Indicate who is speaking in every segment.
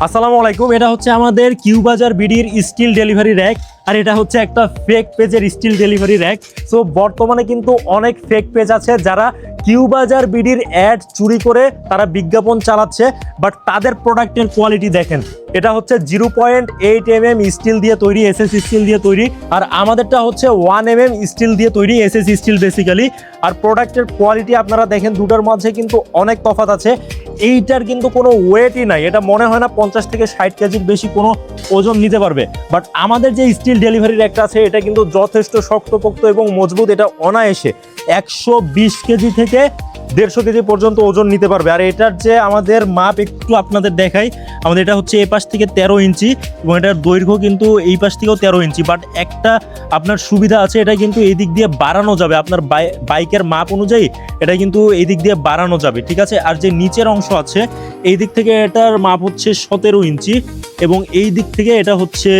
Speaker 1: আসসালামু আলাইকুম। এটা হচ্ছে আমাদের কিউ বাজার বিডির স্টিল ডেলিভারি র্যাক, আর এটা হচ্ছে একটা ফেক পেজের স্টিল ডেলিভারি র্যাক। সো বর্তমানে কিন্তু অনেক ফেক পেজ আছে যারা কিউ বাজার বিডির অ্যাড চুরি করে তারা বিজ্ঞাপন চালাচ্ছে, বাট তাদের প্রোডাক্টের কোয়ালিটি দেখেন। এটা হচ্ছে 0.8 mm স্টিল দিয়ে তৈরি, এসএস স্টিল দিয়ে তৈরি, আর আমাদেরটা হচ্ছে 1 mm স্টিল দিয়ে তৈরি, এসএস স্টিল বেসিক্যালি। আর প্রোডাক্টের কোয়ালিটি আপনারা দেখেন, দুটার মাঝে কিন্তু অনেক তফাৎ আছে। এইটার কিন্তু কোনো ওয়েটই নাই, এটা মনে হয় না 50 থেকে 60 কেজির বেশি কোনো ওজন নিতে পারবে। বাট আমাদের যে স্টিল ডেলিভারি র্যাকটা আছে এটা কিন্তু যথেষ্ট শক্তপোক্ত এবং মজবুত। এটা অনায়াসে 120 কেজি থেকে 150 কেজি পর্যন্ত ওজন নিতে পারবে। আর এটার যে আমাদের মাপ একটু আপনাদের দেখাই, আমাদের এটা হচ্ছে এই পাশ থেকে 13 ইঞ্চি এবং এটার দৈর্ঘ্য কিন্তু এই পাশ থেকেও 13 ইঞ্চি। বাট একটা আপনার সুবিধা আছে, এটা কিন্তু এই দিক দিয়ে বাড়ানো যাবে, আপনার বাইকের মাপ অনুযায়ী এটা কিন্তু এই দিক দিয়ে বাড়ানো যাবে, ঠিক আছে। আর যে নিচের অংশ আছে এই দিক থেকে এটার মাপ হচ্ছে 17 ইঞ্চি এবং এই দিক থেকে এটা হচ্ছে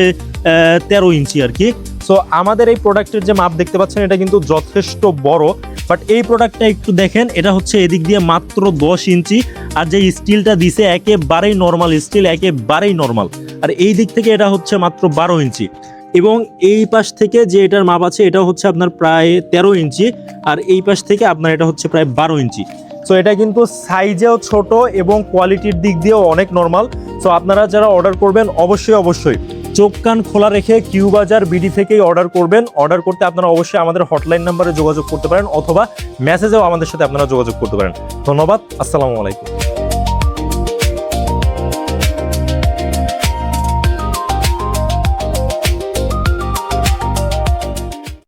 Speaker 1: 13 ইঞ্চি আর কি। সো আমাদের এই প্রোডাক্টের যে মাপ দেখতে পাচ্ছেন এটা কিন্তু যথেষ্ট বড়। বাট এই প্রোডাক্টটা একটু দেখেন, এটা হচ্ছে এদিক দিয়ে মাত্র 10 ইঞ্চি, আর যে স্টিলটা দিছে একেবারেই নর্মাল স্টিল, একেবারেই নর্মাল। আর এই দিক থেকে এটা হচ্ছে মাত্র 12 ইঞ্চি এবং এই পাশ থেকে যে এটার মাপ আছে এটা হচ্ছে আপনার প্রায় 13 ইঞ্চি, আর এই পাশ থেকে আপনার এটা হচ্ছে প্রায় 12 ইঞ্চি। সো এটা কিন্তু সাইজেও ছোট এবং কোয়ালিটির দিক দিয়েও অনেক নর্মাল। সো আপনারা যারা অর্ডার করবেন অবশ্যই চোখ কান খোলা রেখে কিউ বাজার বিডি থেকেই অর্ডার করবেন। অর্ডার করতে আপনারা অবশ্যই আমাদের হটলাইন নাম্বারে যোগাযোগ করতে পারেন অথবা মেসেজেও আমাদের সাথে আপনারা যোগাযোগ করতে পারেন। ধন্যবাদ, আসসালামু আলাইকুম।